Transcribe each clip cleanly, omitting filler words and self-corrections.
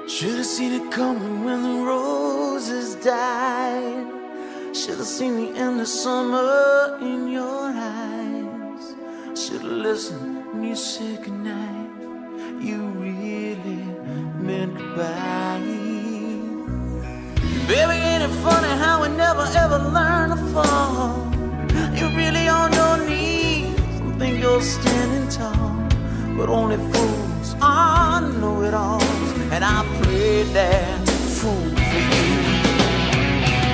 Should have seen it coming when the roses died. Should have seen the end of summer in your eyes. Should have listened when you said goodnight. You really meant goodbye. Baby, ain't it funny how we never ever learn to fall? You're really on your knees and think you're standing tall, but only fools are know-it-alls, and I played that fool for you.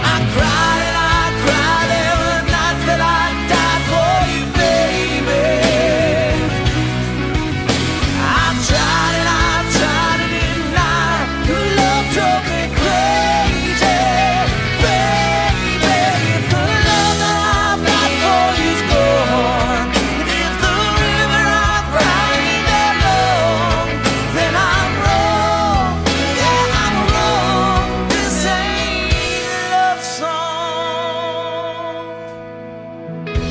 I cried and I cried, there were nights that I died for you, baby. I tried and I tried to deny your love drove me crazy, baby. If the love that I've got for you's gone, and if the river I've cried ain't that long, then I'm wrong, yeah, I'm wrong. This ain't a love song.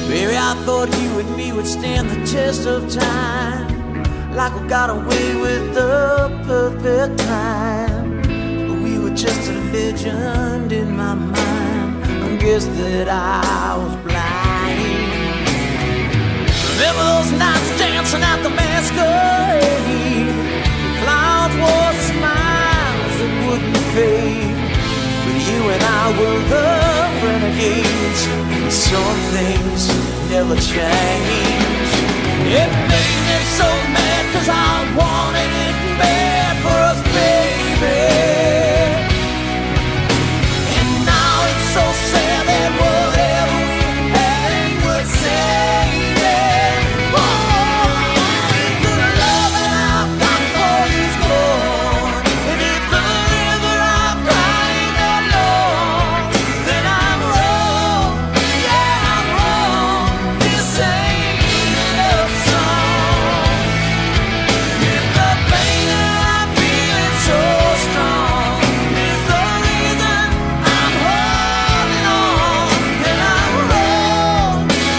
Baby, I thought you and me would stand the test of time, like we got away with the perfect crime. But we were just a legend in my mind. I guess that I was blind. Remember those nights dancing at the masquerade? Clouds wore smiles that wouldn't fade, but you and I were the renegades. Some things never change. It made me so mad 'cause I wanted it bad for us, baby. And now it's so sad that whatever we had ain't worth saving. Oh, if the love that I've got for you's gone, and if the river I've cried ain't that long, then I'm wrong, yeah, I'm wrong. This ain't a love song. If the pain that I'm feeling so strong is the reason I'm holding on, then I'm wrong,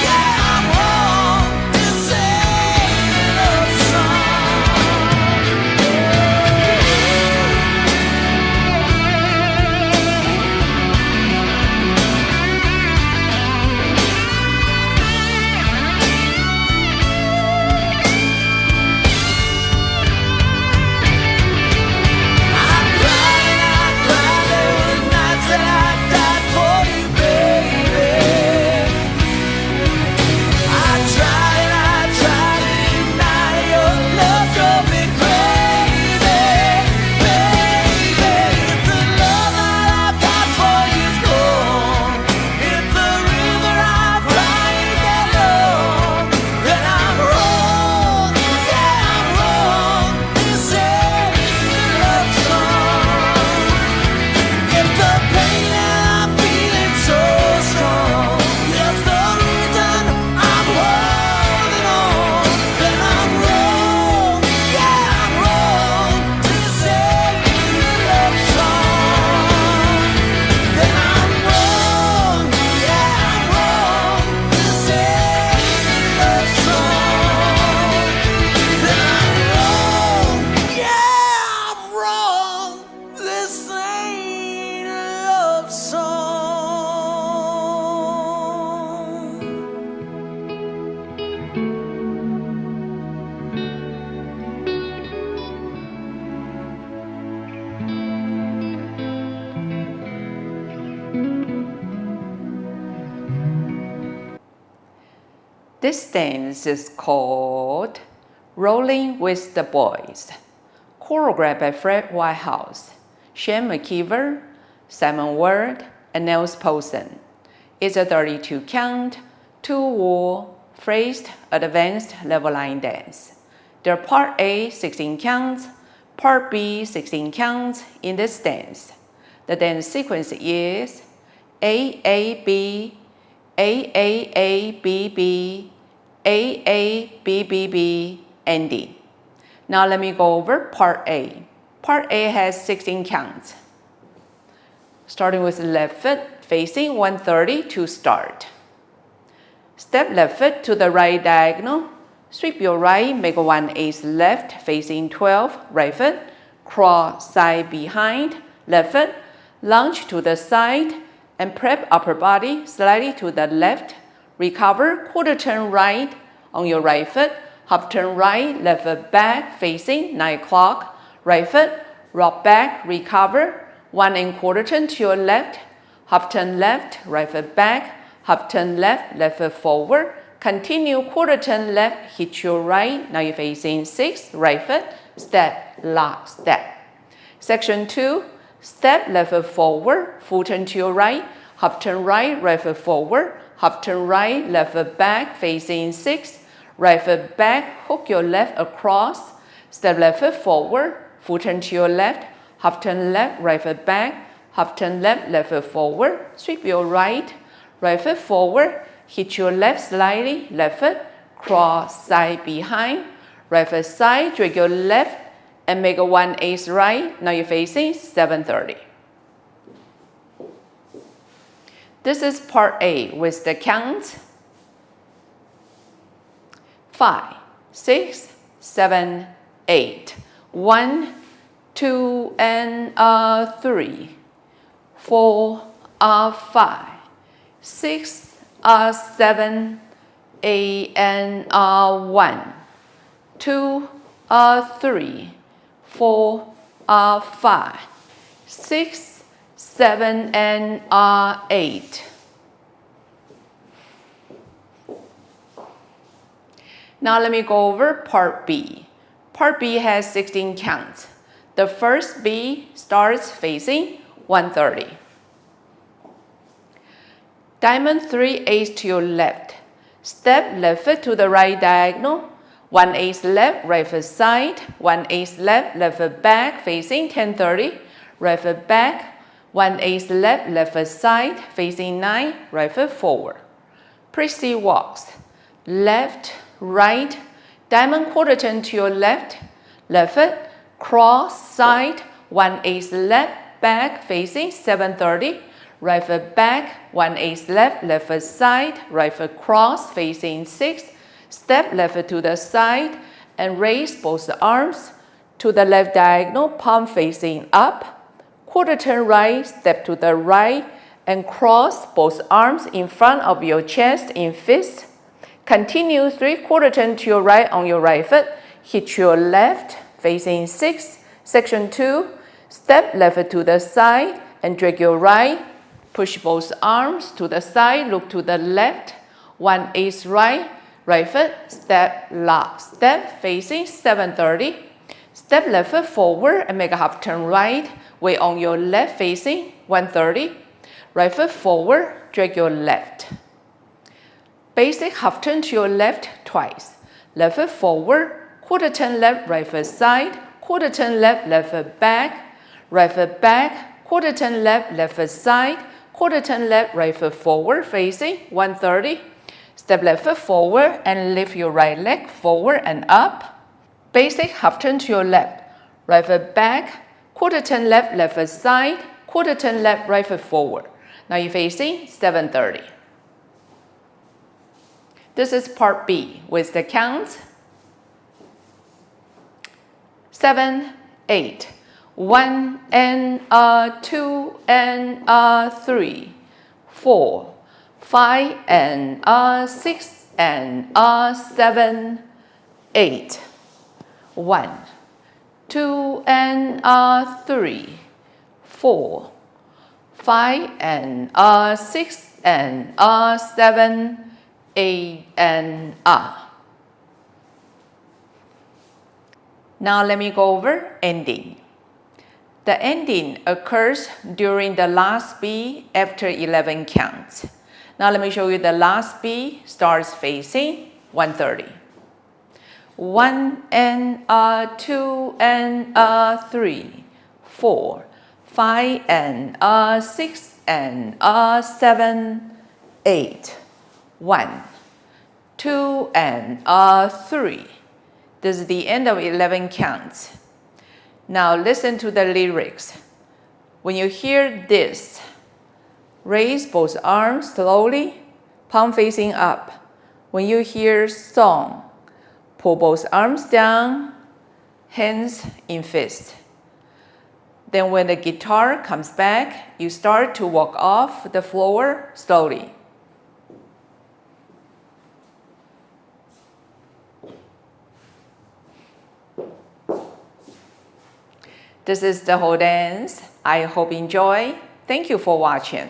yeah, I'm wrong. This ain't a love song. I cried and I cried, there were nights that I died for you, baby. I tried and I tried to deny your love drove me crazy, baby. If the love that I've got for you's gone, if the river I've cried ain't that long, then I'm wrong, yeah, I'm wrong. This ain't a love song. If the pain that I'm feeling so strong is the reason I'm holding on, then I'm wrong, yeah, I'm wrong. This ain't a love song. Then I'm wrong, yeah, I'm wrong. This ain't a love song. Then I'm wrong, yeah, I'm wrong. This ain't a love song. This dance is called Rolling with the Boys, choreographed by Whitehouse, McKeever, Simon Ward, and Niels Poulsen. It's a 32 count, 2-wall, phrased, advanced level line dance. There are part A 16 counts, part B 16 counts in this dance. The dance sequence is AAB, AAABB, AABBB, ending. Now let me go over part A. Part A has 16 counts. Starting with left foot facing 130 to start. Step left foot to the right diagonal. Sweep your right, make 1/8 left facing 12, right foot. cross side behind, left foot, lunge to the side, and prep upper body slightly to the left. Recover, quarter turn right on your right foot, half turn right, left foot back, facing 9 o'clock, right foot, rock back, recover, 1 1/4 turn to your left, half turn left, right foot back, half turn left, left foot forward, continue quarter turn left, hit your right, now you're facing 6, right foot, step, lock, step. Section 2, step left foot forward, full turn to your right, half turn right, right foot forward, half turn right, left foot back, facing 6, right foot back, hook your left across, step left foot forward, full turn to your left, half turn left, right foot back, half turn left, left foot forward, sweep your right, right foot forward, hit your left slightly, left foot, cross side behind, right foot side, drag your left, and make a 1/8 right, now you're facing 7:30. This is part A with the count 5, 6, 7, 8. 1, 2, and 3, 4, 5, 6, 7, 8, and 1, 2, 3, 4, 5, 6, 7, and 8. Now let me go over part B. Part B has 16 counts. The first B starts facing 130. Diamond 3/8 to your left. Step left foot to the right diagonal. 1/8 left, right foot side. 1/8 left, left foot back, facing 10:30. Right foot back. 1/8 left, left foot side, facing 9. Right foot forward. Pretty walks. Left, right. Diamond quarter turn to your left. Left foot, cross side. 1/8 left, back, facing 7:30. Right foot back, 1/8 left, left foot side, right foot cross, facing 6. Step left foot to the side and raise both arms to the left diagonal, palm facing up. Quarter turn right, step to the right and cross both arms in front of your chest in fist. Continue 3/4 turn to your right on your right foot. Hit your left, facing 6. Section 2, step left foot to the side and drag your right. Push both arms to the side, look to the left. 1/8 right, right foot, step, lock, step, facing 7:30. Step left foot forward and make a half turn right. Weight on your left facing 130. Right foot forward, drag your left. Basic half turn to your left twice. Left foot forward, quarter turn left, right foot side, quarter turn left, left foot back, right foot back, quarter turn left, left foot side, quarter turn left, right foot forward, facing 130. Step left foot forward and lift your right leg forward and up. Basic half turn to your left. Right foot back, quarter turn left, left foot side, quarter turn left, right foot forward. Now you're facing 7:30. This is part B with the counts 7, 8. 1 and 2 and 3, 4, 5 and 6 and 7, 8. 1, 2 and 3, 4, 5 and 6 and 7, 8 and Now let me go over ending. The ending occurs during the last B after 11 counts. Now let me show you the last B starts facing 130. 1 and 2 and 3, 4, 5 and 6 and 7, 8. 1, 2 and 3. This is the end of 11 counts. Now listen to the lyrics. When you hear this, raise both arms slowly, palm facing up. When you hear song, pull both arms down, hands in fist. Then when the guitar comes back, you start to walk off the floor slowly. This is the whole dance. I hope you enjoy. Thank you for watching.